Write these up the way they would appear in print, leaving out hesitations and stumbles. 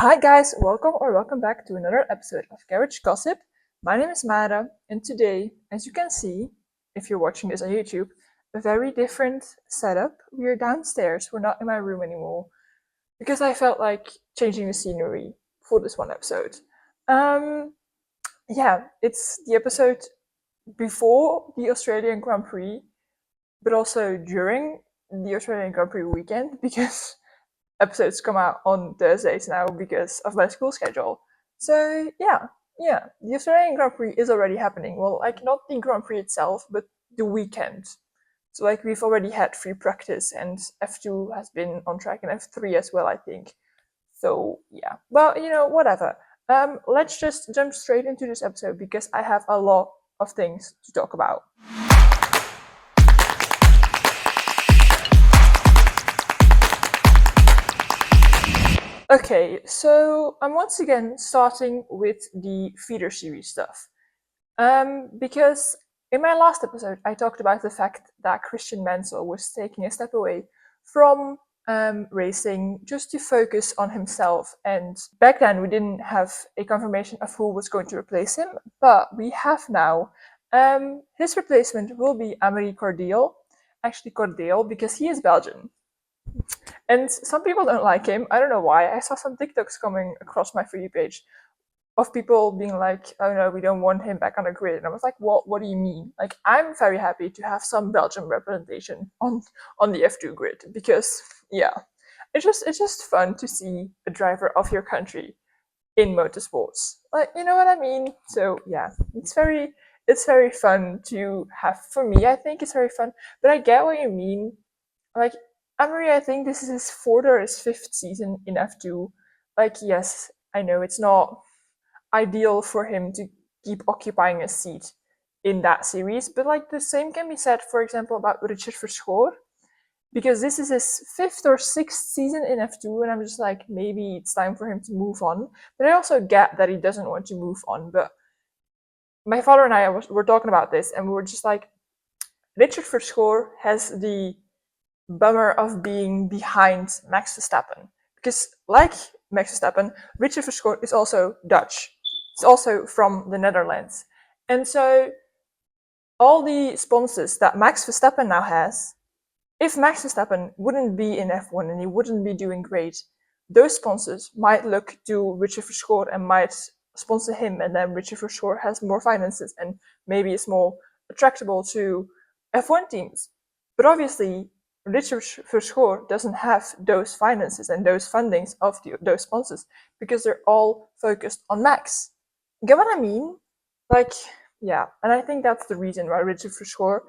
Hi guys, welcome back to another episode of Garage Gossip. My name is Mara, and today, as you can see, if you're watching this on YouTube, a very different setup. We are downstairs, we're not in my room anymore, because I felt like changing the scenery for this one episode. Yeah, it's the episode before the Australian Grand Prix, but also during the Australian Grand Prix weekend, because episodes come out on Thursdays now because of my school schedule. So yeah, the Australian Grand Prix is already happening. Well, like not the Grand Prix itself, but the weekend. So like we've already had free practice, and F2 has been on track, and F3 as well, I think. So yeah, well, whatever. Let's just jump straight into this episode because I have a lot of things to talk about. Okay, so I'm once again starting with the feeder series stuff. Because in my last episode, I talked about the fact that Christian Mansell was taking a step away from racing just to focus on himself. And back then, we didn't have a confirmation of who was going to replace him, but we have now. His replacement will be Amélie Cordeel, actually Cordeel, because he is Belgian. And some people don't like him. I don't know why. I saw some TikToks coming across my For You page of people being like, oh no, we don't want him back on the grid. And I was like, what do you mean? Like, I'm very happy to have some Belgian representation on the F2 grid because, yeah, it's just fun to see a driver of your country in motorsports. Like, you know what I mean? So yeah, it's very fun to have. For me, I think it's very fun. But I get what you mean. Like, Amory, I think this is his fourth or his fifth season in F2. Like, yes, I know it's not ideal for him to keep occupying a seat in that series, but like the same can be said, for example, about Richard Verschoor, because this is his fifth or sixth season in F2, and I'm just like, maybe it's time for him to move on. But I also get that he doesn't want to move on. But my father and I were talking about this, and we were just like, Richard Verschoor has the bummer of being behind Max Verstappen. Because, like Max Verstappen, Richard Verschoor is also Dutch. He's also from the Netherlands. And so, all the sponsors that Max Verstappen now has, if Max Verstappen wouldn't be in F1 and he wouldn't be doing great, those sponsors might look to Richard Verschoor and might sponsor him, and then Richard Verschoor has more finances and maybe is more attractable to F1 teams. But obviously, Richard Verschoor doesn't have those finances and those fundings of those sponsors because they're all focused on Max. Get what I mean? Like, yeah, and I think that's the reason why Richard Verschoor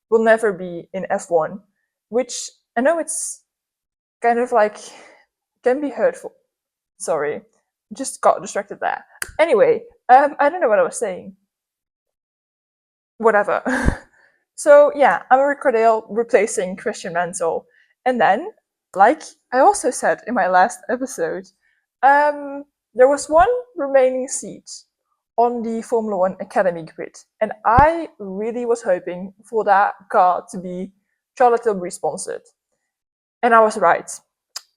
will never be in F1, which I know it's kind of like can be hurtful. Sorry, just got distracted there. Anyway, I don't know what I was saying. Whatever. So yeah, Amory Cordeel replacing Christian Mansell. And then, like I also said in my last episode, there was one remaining seat on the Formula One Academy grid. And I really was hoping for that car to be Charlotte Tilbury sponsored. And I was right.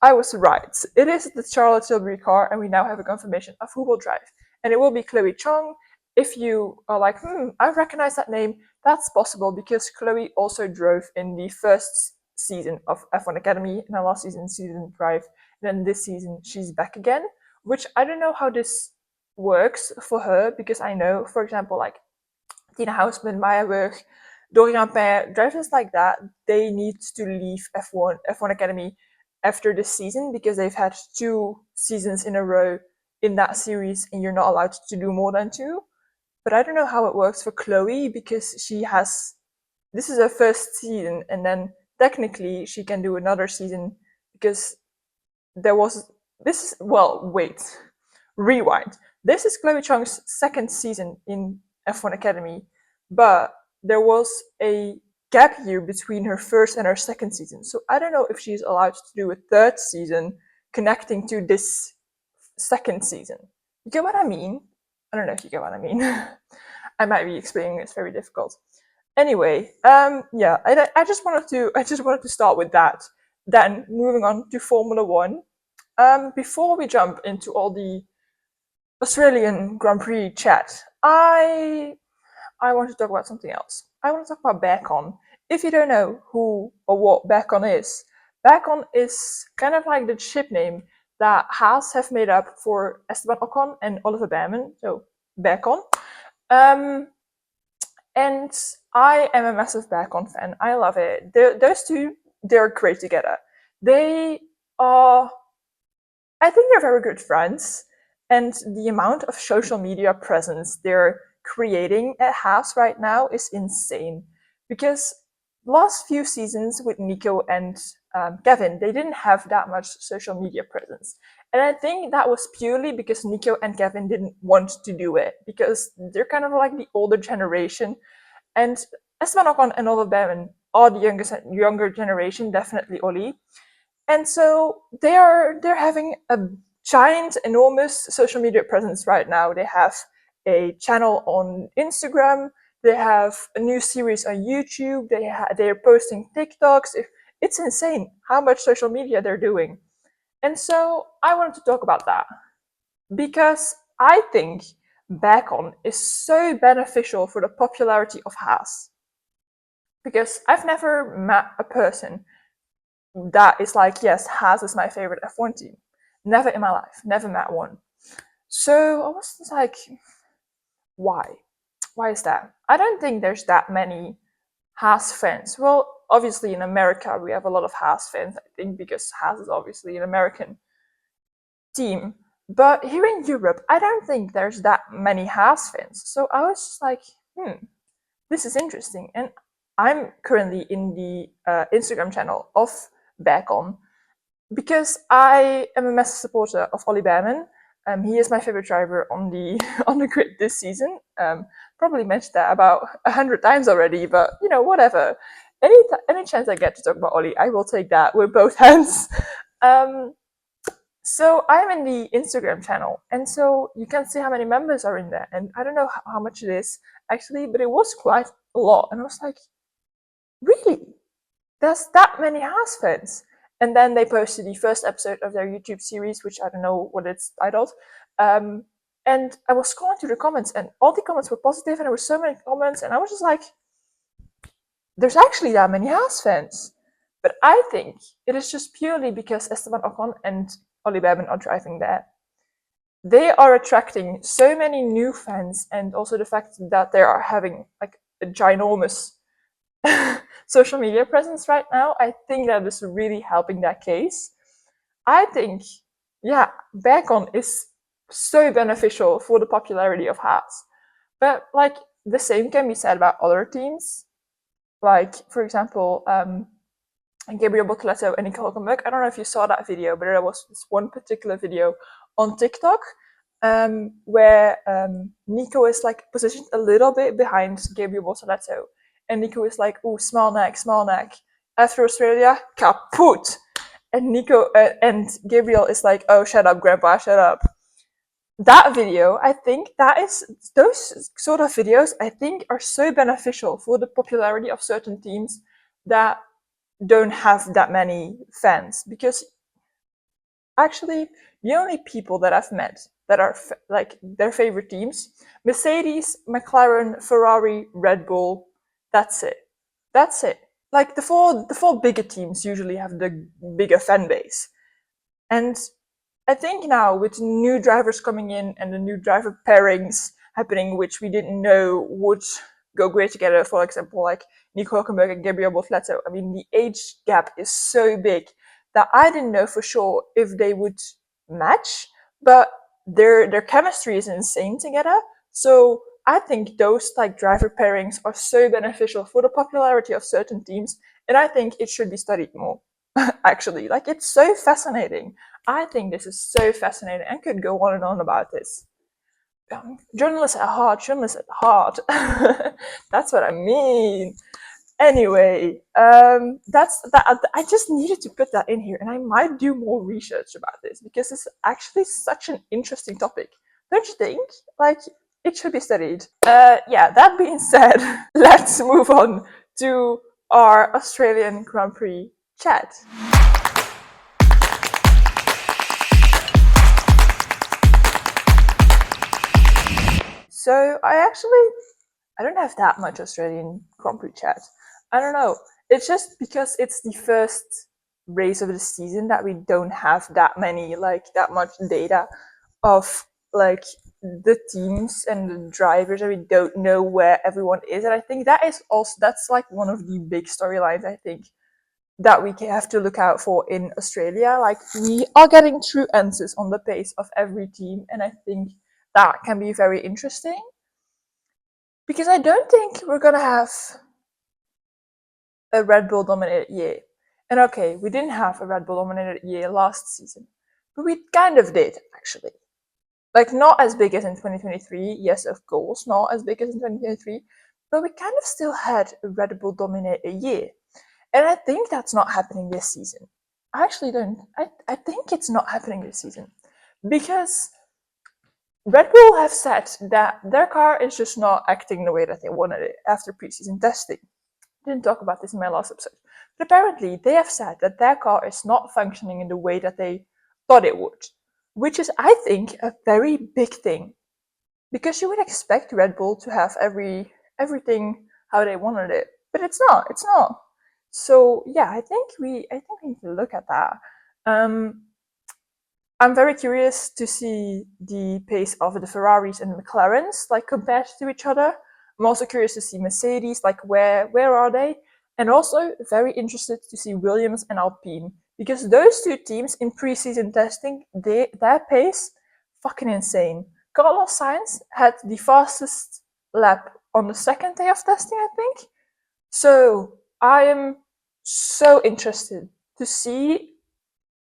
It is the Charlotte Tilbury car, and we now have a confirmation of who will drive. And it will be Chloe Chong. If you are like, I recognize that name, that's possible because Chloe also drove in the first season of F1 Academy, and her last season she didn't drive. And then this season she's back again, which I don't know how this works for her because I know, for example, like Tina Hausman, Maya Berg, Dorian Pain, drivers like that, they need to leave F1 Academy after this season because they've had 2 seasons in a row in that series and you're not allowed to do more than 2. But I don't know how it works for Chloe because this is her first season and then technically she can do another season because rewind. This is Chloe Chong's second season in F1 Academy, but there was a gap year between her first and her second season. So I don't know if she's allowed to do a third season connecting to this second season. You get what I mean? I don't know if you get what I mean. I might be explaining it's very difficult. Anyway, yeah, I just wanted to start with that. Then moving on to Formula One. Before we jump into all the Australian Grand Prix chat, I want to talk about something else. I want to talk about Bearcon. If you don't know who or what Bearcon is kind of like the ship name that Haas have made up for Esteban Ocon and Oliver Bearman, so Bearcon. And I am a massive Bearcon fan. I love it. Those two, they're great together. They are, I think they're very good friends. And the amount of social media presence they're creating at Haas right now is insane. Because last few seasons with Nico and Kevin, they didn't have that much social media presence. And I think that was purely because Nico and Kevin didn't want to do it, because they're kind of like the older generation. And Esteban Ocon and Oliver Bearman are the younger generation, definitely Oli. And so they're having a giant, enormous social media presence right now. They have a channel on Instagram. They have a new series on YouTube. They're posting TikToks. It's insane how much social media they're doing. And so I wanted to talk about that because I think Bearcon is so beneficial for the popularity of Haas. Because I've never met a person that is like, yes, Haas is my favorite F1 team. Never in my life, never met one. So I was just like, why? Why is that? I don't think there's that many Haas fans. Well, obviously in America we have a lot of Haas fans, I think, because Haas is obviously an American team. But here in Europe, I don't think there's that many Haas fans. So I was just like, this is interesting. And I'm currently in the Instagram channel of Bearcon because I am a massive supporter of Ollie Bearman. He is my favorite driver on the on the grid this season. Probably mentioned that about 100 times already, but you know, whatever. Any chance I get to talk about Ollie, I will take that with both hands. So I'm in the Instagram channel, and so you can see how many members are in there. And I don't know how much it is actually, but it was quite a lot. And I was like, really? There's that many Haas fans? And then they posted the first episode of their YouTube series, which I don't know what it's titled. And I was scrolling through the comments, and all the comments were positive, and there were so many comments, and I was just like, there's actually that many Haas fans. But I think it is just purely because Esteban Ocon and Ollie Bearman are driving there. They are attracting so many new fans, and also the fact that they are having like a ginormous social media presence right now, I think that is really helping that case. I think, yeah, Bearcon is so beneficial for the popularity of Haas. But like the same can be said about other teams. Like, for example, Gabriel Bortoleto and Nico Hülkenberg. I don't know if you saw that video, but there was this one particular video on TikTok where Nico is like positioned a little bit behind Gabriel Bortoleto. And Nico is like, ooh, small neck. After Australia, kaput. And Nico and Gabriel is like, oh, shut up, Grandpa, shut up. That video, I think those sort of videos, I think, are so beneficial for the popularity of certain teams that don't have that many fans. Because actually, the only people that I've met that are like their favorite teams, Mercedes, McLaren, Ferrari, Red Bull, that's it. Like the four bigger teams usually have the bigger fan base. And I think now with new drivers coming in and the new driver pairings happening, which we didn't know would go great together, for example, like Nico Hülkenberg and Gabriel Bortoleto, I mean, the age gap is so big that I didn't know for sure if they would match, but their chemistry is insane together. So I think those like driver pairings are so beneficial for the popularity of certain teams, and I think it should be studied more. Actually, like, it's so fascinating. I think this is so fascinating and could go on and on about this. Journalists at heart. That's what I mean. Anyway, that's that. I just needed to put that in here, and I might do more research about this because it's actually such an interesting topic, don't you think? Like, it should be studied. Yeah, that being said, let's move on to our Australian Grand Prix chat. So I don't have that much Australian Grand Prix chat. I don't know. It's just because it's the first race of the season that we don't have that much data of like the teams and the drivers, and we don't know where everyone is. And I think that's like one of the big storylines, I think, that we have to look out for in Australia. Like, we are getting true answers on the pace of every team, and I think that can be very interesting. Because I don't think we're gonna have a Red Bull dominated year. And okay, we didn't have a Red Bull dominated year last season, but we kind of did, actually. Like, not as big as in 2023, yes, of course, not as big as in 2023, but we kind of still had a Red Bull dominated year. And I think that's not happening this season. I actually don't. I think it's not happening this season. Because Red Bull have said that their car is just not acting the way that they wanted it after preseason testing. I didn't talk about this in my last episode. But apparently they have said that their car is not functioning in the way that they thought it would. Which is, I think, a very big thing. Because you would expect Red Bull to have everything how they wanted it. But it's not. It's not. So yeah, I think we need to look at that. I'm very curious to see the pace of the Ferraris and McLarens, like, compared to each other. I'm also curious to see Mercedes, like, where are they? And also very interested to see Williams and Alpine, because those two teams in preseason testing, their pace, fucking insane. Carlos Sainz had the fastest lap on the second day of testing, I think. So I am so interested to see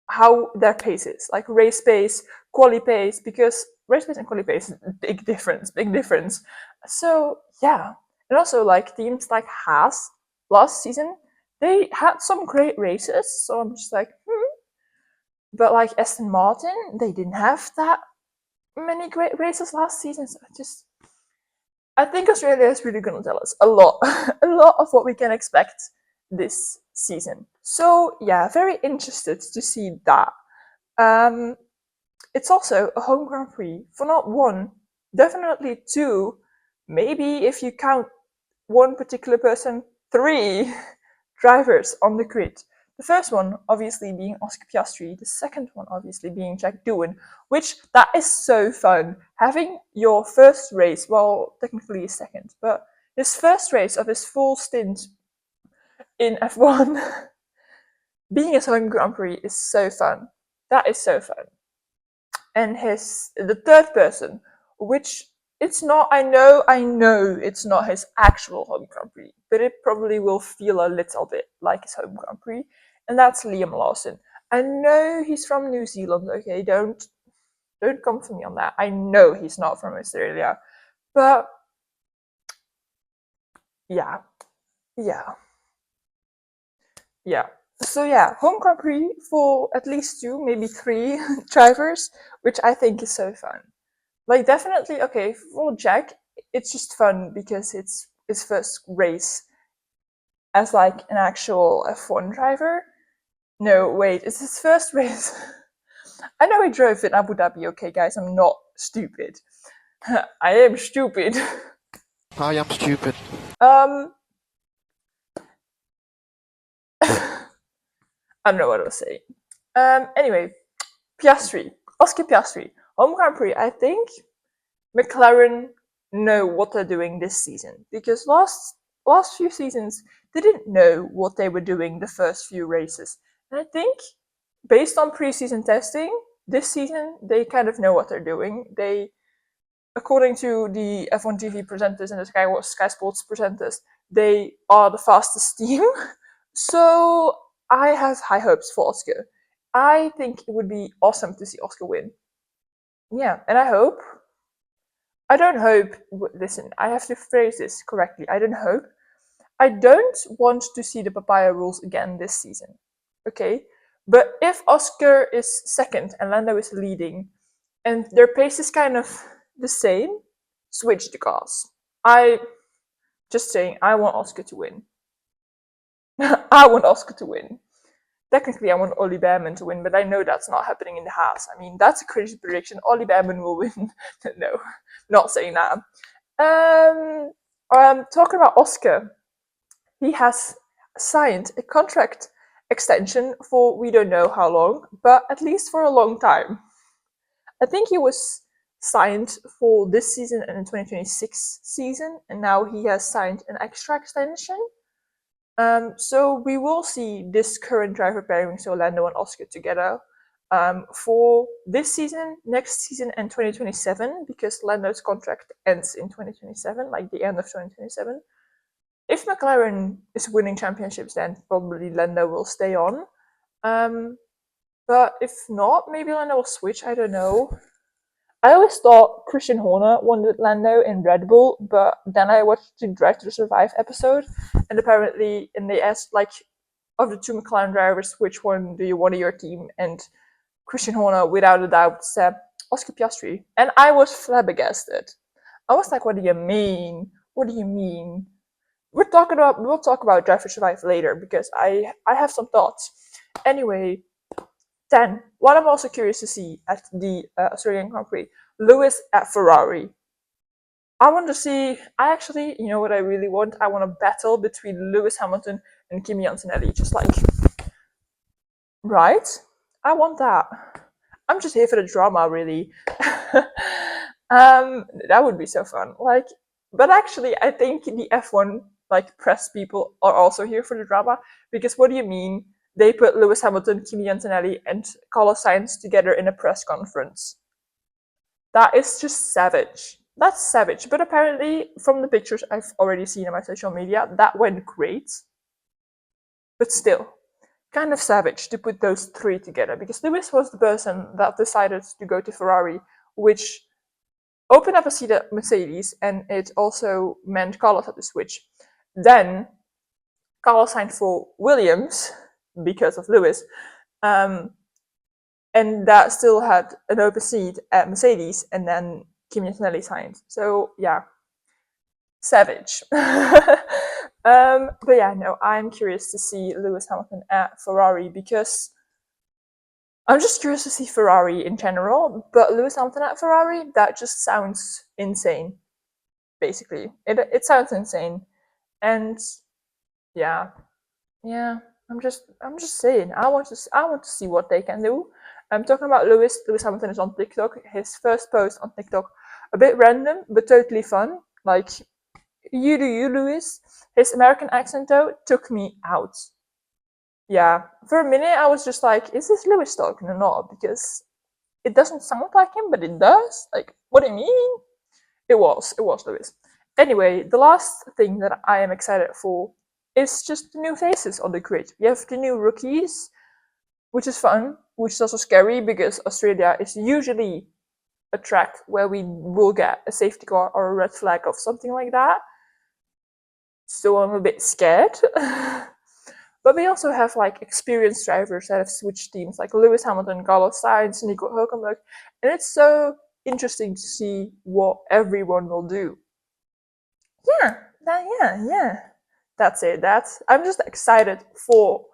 how their pace is, like race pace, quali pace, because race pace and quali pace is a big difference. So yeah, and also like teams like Haas last season, they had some great races. So I'm just like, but like Aston Martin, they didn't have that many great races last season. So I think Australia is really going to tell us a lot, a lot of what we can expect this season. So yeah, very interested to see that. It's also a home Grand Prix for not one, definitely two, maybe if you count one particular person, three drivers on the grid. The first one obviously being Oscar Piastri, the second one obviously being Jack Doohan, which that is so fun. Having your first race, well, technically his second, but his first race of his full stint in F1 being his home Grand Prix is so fun. That is so fun. And the third person, which it's not, I know it's not his actual home Grand Prix, but it probably will feel a little bit like his home Grand Prix, and that's Liam Lawson. I know he's from New Zealand, okay, don't come for me on that. I know he's not from Australia, but yeah. So yeah, home Grand Prix for at least two, maybe three drivers, which I think is so fun. Like, definitely, okay, for Jack, it's just fun because it's his first race as like an actual F1 driver. No, wait, it's his first race. I know he drove in Abu Dhabi, okay, guys, I'm not stupid. I am stupid. I am stupid. I don't know what I was saying. Anyway, Oscar Piastri, home Grand Prix. I think McLaren know what they're doing this season, because last few seasons they didn't know what they were doing the first few races, and I think based on preseason testing this season they kind of know what they're doing. They, according to the F1 TV presenters and the Sky Sports presenters, they are the fastest team. So I have high hopes for Oscar. I think it would be awesome to see Oscar win. Yeah, and I don't hope, listen, I have to phrase this correctly. I don't want to see the papaya rules again this season. Okay? But if Oscar is second and Lando is leading, and their pace is kind of the same, switch the cars. Just saying, I want Oscar to win. I want Oscar to win. technically I want Ollie Bearman to win, but I know that's not happening in the Haas. I mean, that's a crazy prediction. Ollie Bearman will win. No, not saying that. Talking about Oscar, he has signed a contract extension for we don't know how long, but at least for a long time. I think he was signed for this season and the 2026 season, and now he has signed an extra extension. So we will see this current driver pairing, so Lando and Oscar together, for this season, next season, and 2027, because Lando's contract ends in 2027, like the end of 2027. If McLaren is winning championships, then probably Lando will stay on. But if not, maybe Lando will switch, I don't know. I always thought Christian Horner wanted Lando in Red Bull, but then I watched the Drive to Survive episode, and apparently, and they asked, like, of the two McLaren drivers, which one do you want in your team? And Christian Horner, without a doubt, said Oscar Piastri. And I was flabbergasted. I was like, what do you mean? What do you mean? We'll talk about Drive to Survive later, because I have some thoughts. Anyway, then, what I'm also curious to see at the Australian Grand Prix, Lewis at Ferrari. I want to see, you know what I really want? I want a battle between Lewis Hamilton and Kimi Antonelli. Just like, right? I want that. I'm just here for the drama, really. That would be so fun. Like, but actually, I think the F1 press people are also here for the drama, because what do you mean? They put Lewis Hamilton, Kimi Antonelli, and Carlos Sainz together in a press conference. That is just savage. That's savage. But apparently, from the pictures I've already seen on my social media, that went great. But still, kind of savage to put those three together, because Lewis was the person that decided to go to Ferrari, which opened up a seat at Mercedes, and it also meant Carlos had to switch. Then, Carlos signed for Williams, because of Lewis, and that still had an open seat at Mercedes, and then Kimi Antonelli signed. So yeah, savage. But yeah, no, I'm curious to see Lewis Hamilton at Ferrari, because I'm just curious to see Ferrari in general, but Lewis Hamilton at Ferrari, that just sounds insane. Basically, it sounds insane, and yeah. I'm just saying. I want to see what they can do. I'm talking about Lewis. Lewis Hamilton is on TikTok. His first post on TikTok, a bit random but totally fun. Like, you do you, Lewis. His American accent though took me out. Yeah, for a minute I was just like, is this Lewis talking or not? Because it doesn't sound like him, but it does. Like, what do you mean? It was Lewis. Anyway, the last thing that I am excited for is just the new faces on the grid. We have the new rookies, which is fun, which is also scary, because Australia is usually a track where we will get a safety car or a red flag or something like that. So I'm a bit scared. But we also have experienced drivers that have switched teams, like Lewis Hamilton, Carlos Sainz, Nico Hülkenberg, and it's so interesting to see what everyone will do. Yeah. That's it. I'm just excited for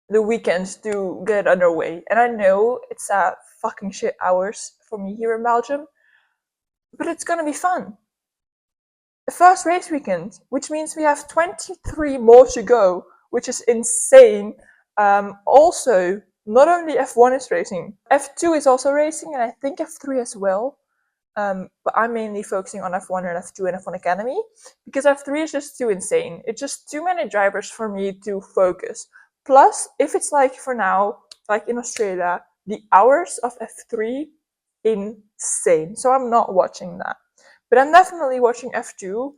the weekend to get underway. And I know it's fucking shit hours for me here in Belgium, but it's gonna be fun. The first race weekend, which means we have 23 more to go, which is insane. Also, not only F1 is racing, F2 is also racing, and I think F3 as well. But I'm mainly focusing on F1 and F2 and F1 Academy, because F3 is just too insane. It's just too many drivers for me to focus. Plus, if it's for now, in Australia, the hours of F3, insane. So I'm not watching that. But I'm definitely watching F2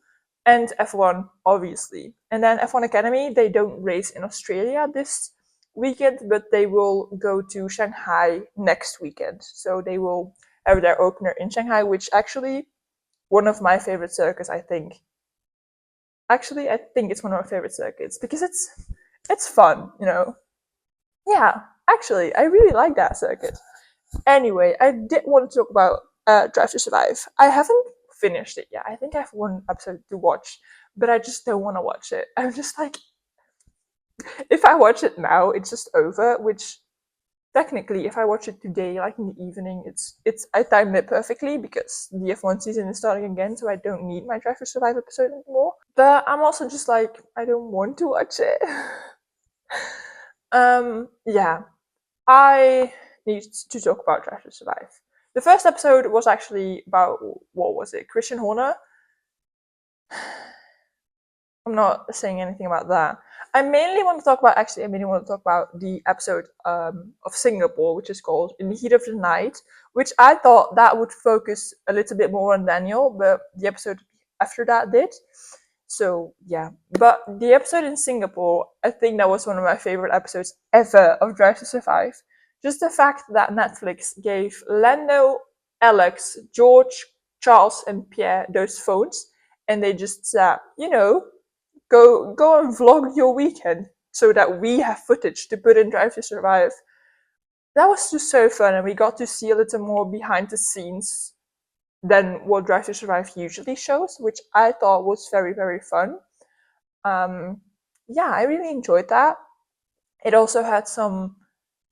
and F1, obviously. And then F1 Academy, they don't race in Australia this weekend, but they will go to Shanghai next weekend. So they will have their opener in Shanghai, which actually one of my favorite circuits, I think. Actually, I think it's one of my favorite circuits, because it's fun, you know. Yeah, actually, I really like that circuit. Anyway, I did want to talk about Drive to Survive. I haven't finished it yet. I think I have one episode to watch, but I just don't want to watch it. I'm just like, if I watch it now, it's just over, which technically, if I watch it today, like in the evening, it's I timed it perfectly because the F1 season is starting again, so I don't need my Drive to Survive episode anymore. But I'm also just like, I don't want to watch it. Yeah, I need to talk about Drive to Survive. The first episode was actually about, what was it, Christian Horner. I'm not saying anything about that. I mainly want to talk about the episode of Singapore, which is called In the Heat of the Night, which I thought that would focus a little bit more on Daniel, but the episode after that did. So yeah, but the episode in Singapore, I think that was one of my favorite episodes ever of Drive to Survive. Just the fact that Netflix gave Lando, Alex, George, Charles, and Pierre those phones, and they just said, go and vlog your weekend so that we have footage to put in Drive to Survive. That was just so fun, and we got to see a little more behind the scenes than what Drive to Survive usually shows, which I thought was very, very fun. Yeah, I really enjoyed that. It also had some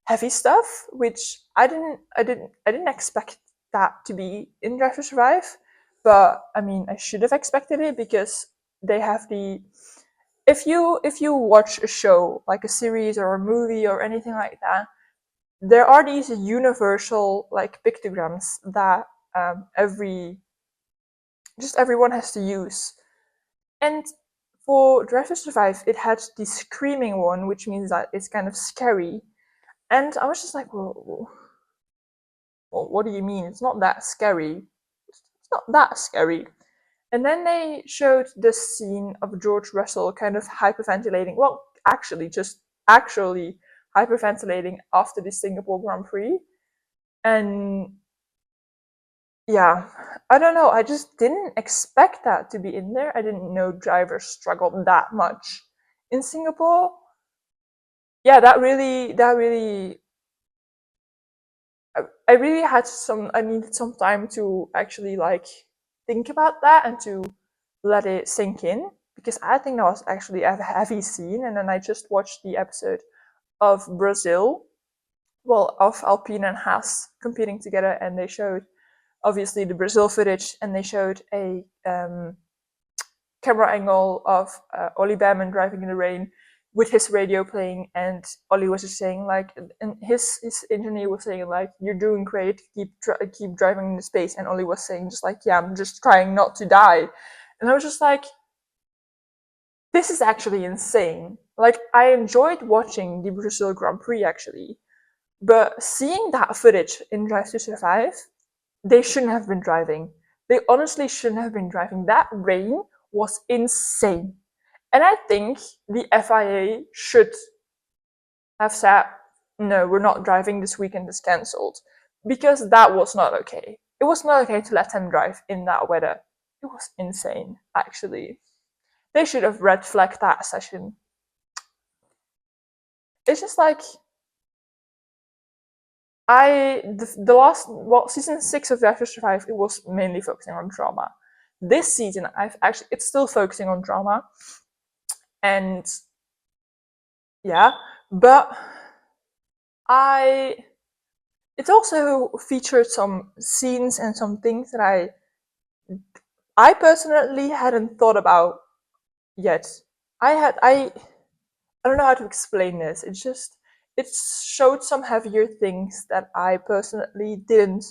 heavy stuff, which I didn't expect that to be in Drive to Survive, but I mean, I should have expected it because they have the if you watch a show like a series or a movie or anything like that, there are these universal like pictograms that everyone has to use. And for Drive to Survive, it had the screaming one, which means that it's kind of scary. And I was just like, well, what do you mean? It's not that scary. It's not that scary. And then they showed this scene of George Russell kind of hyperventilating. Well, just actually hyperventilating after the Singapore Grand Prix. And yeah, I don't know. I just didn't expect that to be in there. I didn't know drivers struggled that much in Singapore. Yeah, that really I really I needed some time to actually like think about that and to let it sink in, because I think that was actually a heavy scene. And then I just watched the episode of Brazil, well, of Alpine and Haas competing together, and they showed obviously the Brazil footage, and they showed a camera angle of Ollie Behrman driving in the rain with his radio playing, and Ollie was just saying like, and his engineer was saying like, "You're doing great, keep driving in the space," and Ollie was saying just like, "Yeah, I'm just trying not to die," and I was just like, this is actually insane. Like, I enjoyed watching the Brazil Grand Prix actually, but seeing that footage in Drive to Survive, they shouldn't have been driving. They honestly shouldn't have been driving. That rain was insane. And I think the FIA should have said, no, we're not driving, this weekend is cancelled. Because that was not okay. It was not okay to let them drive in that weather. It was insane, actually. They should have red flagged that session. It's just like, season 6 of Drive to Survive, it was mainly focusing on drama. This season, it's still focusing on drama, and yeah, but it also featured some scenes and some things that I personally hadn't thought about yet. I don't know how to explain this. It showed some heavier things that I personally didn't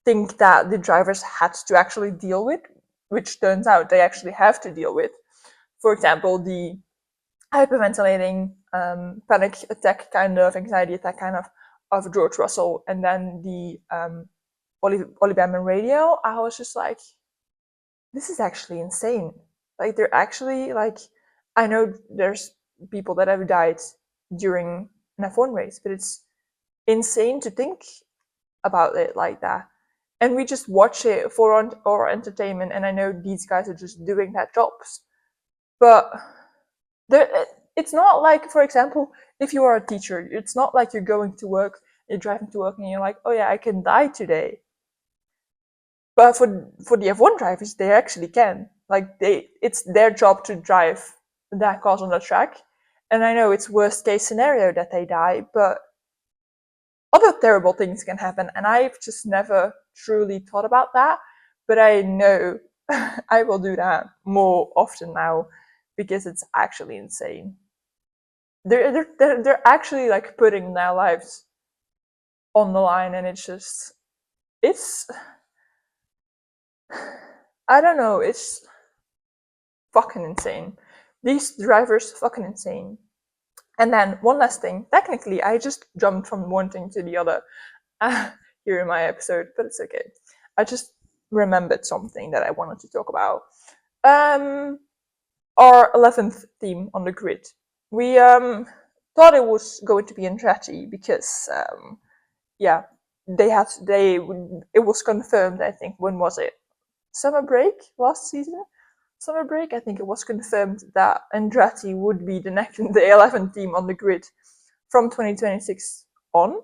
think that the drivers had to actually deal with, which turns out they actually have to deal with. For example, the hyperventilating, panic attack kind of, anxiety attack kind of George Russell, and then the Ollie Behrman radio. I was just like, this is actually insane. Like, they're actually like, I know there's people that have died during an F1 race, but it's insane to think about it like that. And we just watch it for our entertainment, and I know these guys are just doing their jobs. But it's not like, for example, if you are a teacher, it's not like you're going to work, you're driving to work, and you're like, oh yeah, I can die today. But for the F1 drivers, they actually can. Like, it's their job to drive their cars on the track. And I know it's worst case scenario that they die, but other terrible things can happen. And I've just never truly thought about that. But I know I will do that more often now because it's actually insane. They're actually like putting their lives on the line, and it's I don't know, it's fucking insane. These drivers fucking insane. And then one last thing, technically I just jumped from one thing to the other here in my episode, but it's okay. I just remembered something that I wanted to talk about. Our 11th team on the grid. We thought it was going to be Andretti because it was confirmed, I think, when was it? Summer break last season? Summer break, I think it was confirmed that Andretti would be the 11th team on the grid from 2026 on.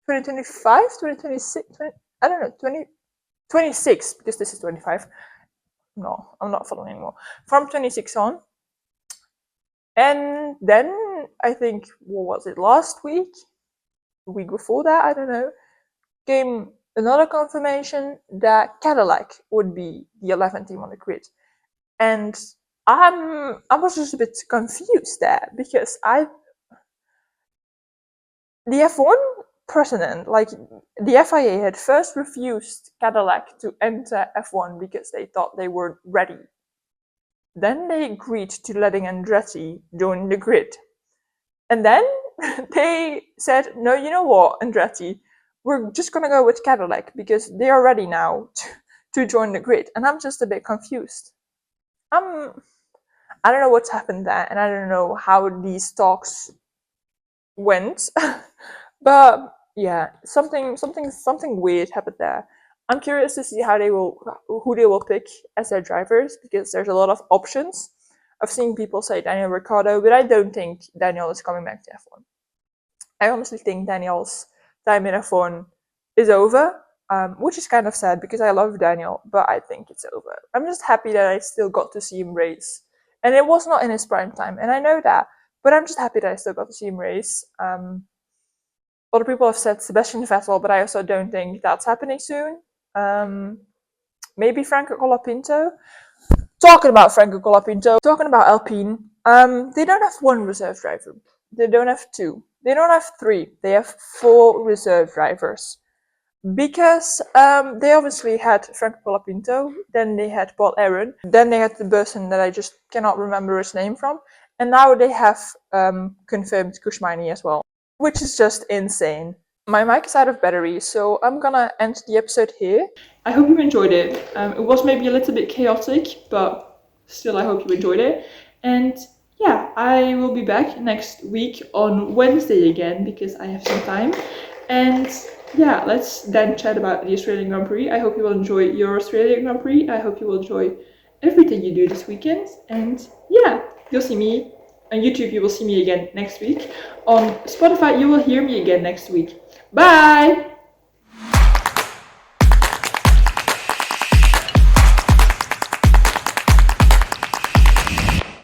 2025, 2026, I don't know, 2026, because this is 25. No, I'm not following anymore. From 26 on. And then, I think, what was it, last week? The week before that, I don't know, came another confirmation that Cadillac would be the 11th team on the grid. And I was just a bit confused there because the F1 president, like the FIA, had first refused Cadillac to enter F1 because they thought they weren't ready. Then they agreed to letting Andretti join the grid. And then they said, no, you know what, Andretti, we're just going to go with Cadillac because they are ready now to join the grid. And I'm just a bit confused. I don't know what's happened there, and I don't know how these talks went. But yeah, something weird happened there. I'm curious to see who they will pick as their drivers, because there's a lot of options. I've seen people say Daniel Ricciardo, but I don't think Daniel is coming back to F1. I honestly think Daniel's time in F1 is over, which is kind of sad because I love Daniel, but I think it's over. I'm just happy that I still got to see him race. And it was not in his prime time, and I know that, but I'm just happy that I still got to see him race. Other people have said Sebastian Vettel, but I also don't think that's happening soon. Maybe Franco Colapinto. Talking about Franco Colapinto, talking about Alpine, they don't have one reserve driver. They don't have two. They don't have three. They have 4 reserve drivers. Because they obviously had Franco Colapinto, then they had Paul Aaron, then they had the person that I just cannot remember his name from, and now they have confirmed Kushmani as well, which is just insane. My mic is out of battery, so I'm gonna end the episode here. I hope you enjoyed it. It was maybe a little bit chaotic, but still I hope you enjoyed it. And yeah, I will be back next week on Wednesday again, because I have some time. And yeah, let's then chat about the Australian Grand Prix. I hope you will enjoy your Australian Grand Prix. I hope you will enjoy everything you do this weekend. And yeah, you'll see me on YouTube. You will see me again next week. On Spotify, you will hear me again next week. Bye!